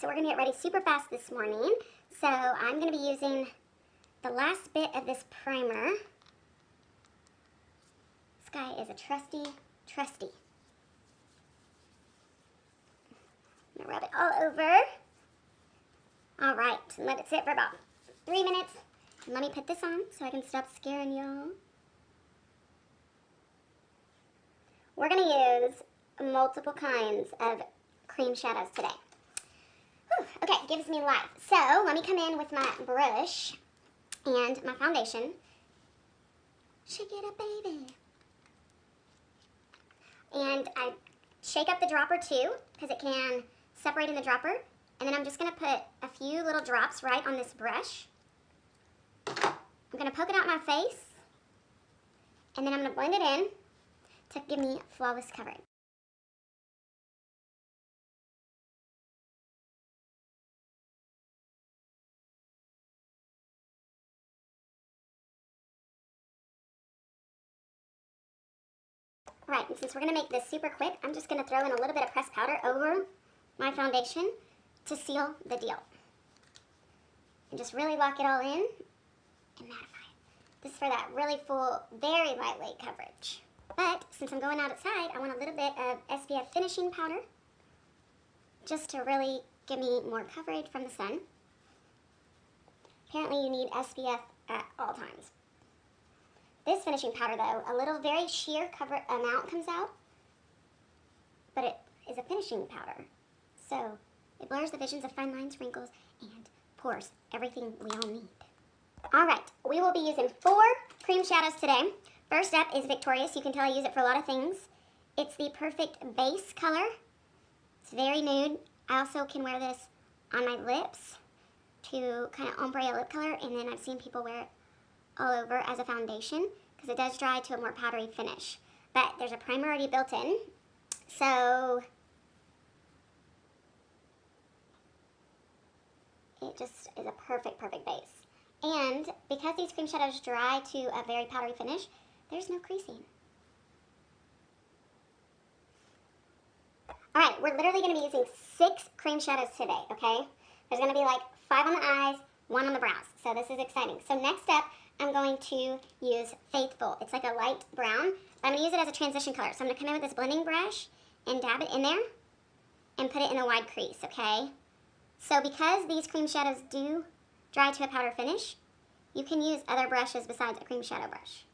we're going to get ready super fast this morning. So I'm going to be using the last bit of this primer. This guy is a trusty. I'm going to rub it all over. All right, let it sit for about 3 minutes. And let me put this on so I can stop scaring y'all. We're going to use multiple kinds of cream shadows today. Whew, okay, gives me life. So let me come in with my brush and my foundation. Shake it up, baby. And I shake up the dropper too, because it can separate in the dropper. And then I'm just going to put a few little drops right on this brush. I'm going to poke it out my face. And then I'm going to blend it in to give me flawless coverage. Alright, and since we're going to make this super quick, I'm just going to throw in a little bit of pressed powder over my foundation to seal the deal. And just really lock it all in and mattify it. This is for that really full, very lightweight coverage. But since I'm going outside, I want a little bit of SPF finishing powder just to really give me more coverage from the sun. Apparently you need SPF at all times. This finishing powder though, a little very sheer cover amount comes out, but it is a finishing powder. So it blurs the visions of fine lines, wrinkles, and pores. Everything we all need. Alright, we will be using 4 cream shadows today. First up is Victorious. You can tell I use it for a lot of things. It's the perfect base color. It's very nude. I also can wear this on my lips to kind of ombre a lip color, and then I've seen people wear it all over as a foundation because it does dry to a more powdery finish. But there's a primer already built in, so it just is a perfect base. And because these cream shadows dry to a very powdery finish, there's no creasing. Alright, we're literally going to be using 6 cream shadows today, okay? There's going to be like 5 on the eyes, 1 on the brows. So this is exciting. So next up, I'm going to use Faithful. It's like a light brown, but I'm going to use it as a transition color. So I'm going to come in with this blending brush and dab it in there and put it in a wide crease, okay? So because these cream shadows do dry to a powder finish, you can use other brushes besides a cream shadow brush.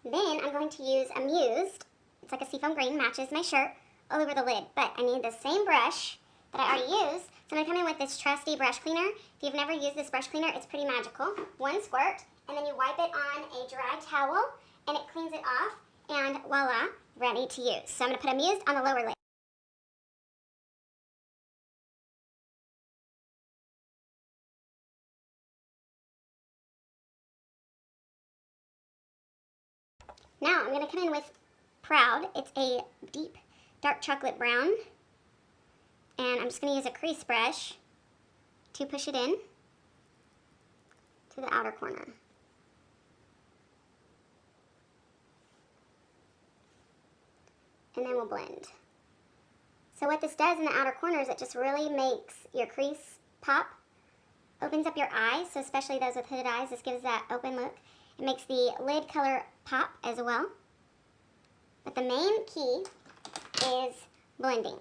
Then I'm going to use Amused. It's like a seafoam green, matches my shirt, all over the lid. But I need the same brush that I already used. So I'm going to come in with this trusty brush cleaner. If you've never used this brush cleaner, it's pretty magical. 1 squirt, and then you wipe it on a dry towel, and it cleans it off, and voila, ready to use. So I'm going to put Amused on the lower lid. Now I'm going to come in with Proud. It's a deep dark chocolate brown. And I'm just going to use a crease brush to push it in to the outer corner. And then we'll blend. So what this does in the outer corner is it just really makes your crease pop. Opens up your eyes, so especially those with hooded eyes, this gives that open look. It makes the lid color pop as well. But the main key is blending.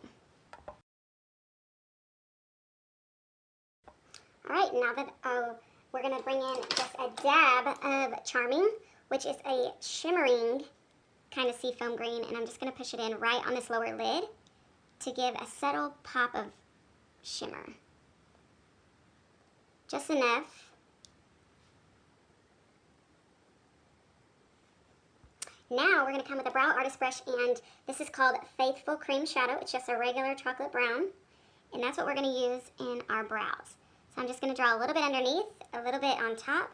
Alright, now that we're going to bring in just a dab of Charming, which is a shimmering kind of seafoam green, and I'm just going to push it in right on this lower lid to give a subtle pop of shimmer. Just enough. Now we're going to come with a brow artist brush, and this is called Faithful Cream Shadow. It's just a regular chocolate brown, and that's what we're going to use in our brows. So I'm just going to draw a little bit underneath, a little bit on top,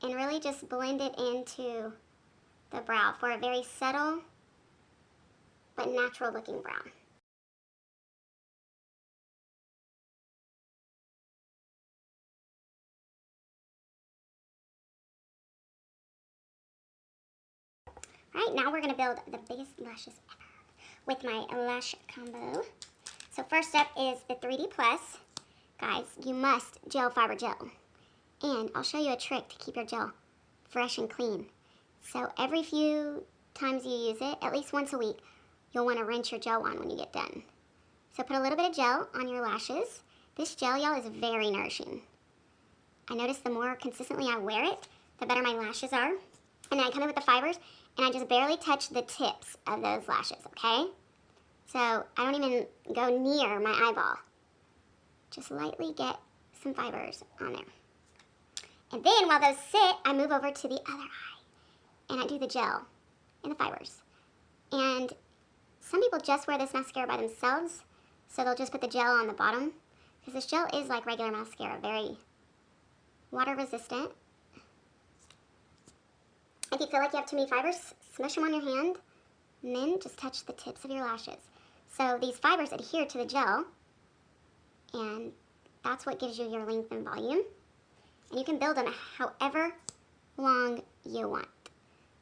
and really just blend it into the brow for a very subtle but natural looking brown. Alright, now we're going to build the biggest lashes ever with my lash combo. So first up is the 3D Plus. Guys, you must gel fiber gel. And I'll show you a trick to keep your gel fresh and clean. So every few times you use it, at least once a week, you'll want to rinse your gel on when you get done. So put a little bit of gel on your lashes. This gel, y'all, is very nourishing. I notice the more consistently I wear it, the better my lashes are. And then I come in with the fibers, and I just barely touch the tips of those lashes, okay? So I don't even go near my eyeball. Just lightly get some fibers on there. And then while those sit, I move over to the other eye, and I do the gel and the fibers. And some people just wear this mascara by themselves, so they'll just put the gel on the bottom, because this gel is like regular mascara, very water resistant. If you feel like you have too many fibers, smush them on your hand, and then just touch the tips of your lashes. So these fibers adhere to the gel, and that's what gives you your length and volume. And you can build them however long you want.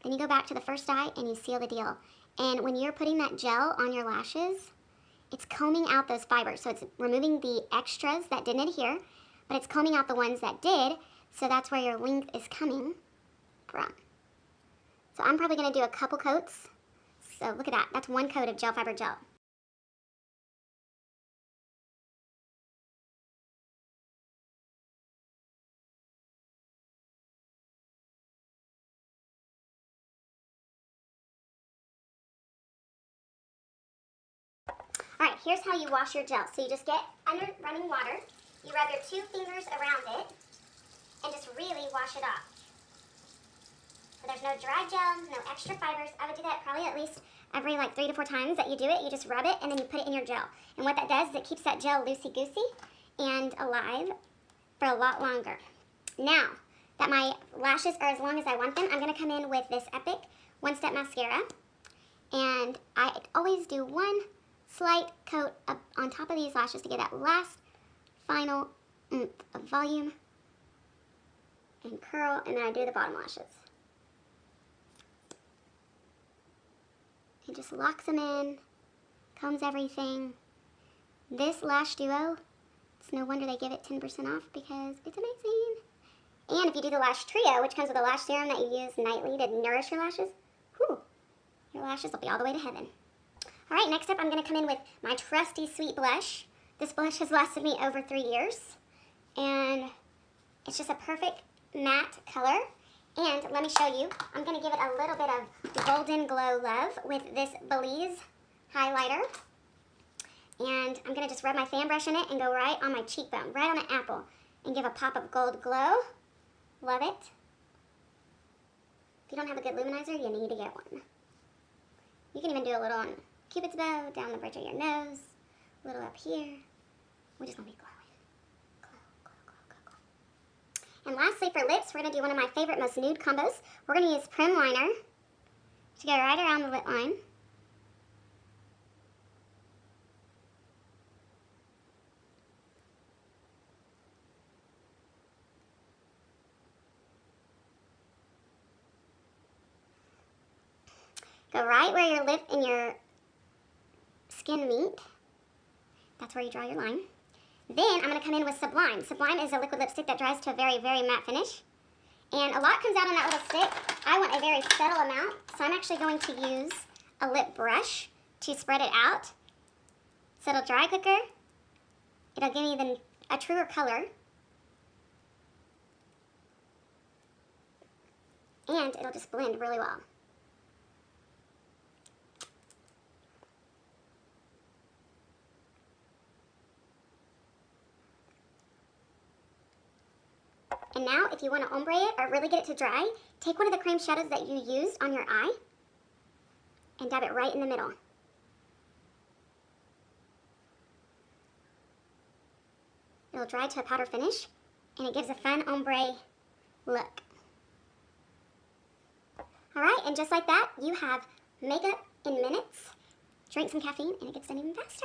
Then you go back to the first eye and you seal the deal. And when you're putting that gel on your lashes, it's combing out those fibers. So it's removing the extras that didn't adhere, but it's combing out the ones that did, so that's where your length is coming from. So I'm probably going to do a couple coats. So look at that. That's one coat of gel fiber gel. Alright, here's how you wash your gel. So you just get under running water, you rub your 2 fingers around it, and just really wash it off. So there's no dry gel, no extra fibers. I would do that probably at least every like 3 to 4 times that you do it. You just rub it and then you put it in your gel. And what that does is it keeps that gel loosey-goosey and alive for a lot longer. Now that my lashes are as long as I want them, I'm going to come in with this Epic One-Step Mascara. And I always do one slight coat up on top of these lashes to get that last final of volume and curl, and then I do the bottom lashes. It just locks them in, combs everything. This lash duo, it's no wonder they give it 10% off because it's amazing. And if you do the lash trio, which comes with a lash serum that you use nightly to nourish your lashes, whew, your lashes will be all the way to heaven. Alright, next up I'm going to come in with my trusty sweet blush. This blush has lasted me over 3 years, and it's just a perfect matte color. And let me show you, I'm going to give it a little bit of golden glow love with this Belize highlighter. And I'm going to just rub my fan brush in it and go right on my cheekbone, right on the apple, and give a pop of gold glow. Love it. If you don't have a good luminizer, you need to get one. You can even do a little on Cupid's bow, down the bridge of your nose, a little up here. We just want to be glowing. And lastly, for lips, we're going to do one of my favorite, most nude combos. We're going to use Prim Liner to go right around the lip line. Go right where your lip and your skin meet. That's where you draw your line. Then I'm going to come in with Sublime. Sublime is a liquid lipstick that dries to a very, very matte finish. And a lot comes out on that little stick. I want a very subtle amount, so I'm actually going to use a lip brush to spread it out. So it'll dry quicker. It'll give me a truer color. And it'll just blend really well. And now, if you want to ombre it or really get it to dry, take one of the cream shadows that you used on your eye and dab it right in the middle. It'll dry to a powder finish, and it gives a fun ombre look. Alright, and just like that, you have makeup in minutes. Drink some caffeine, and it gets done even faster.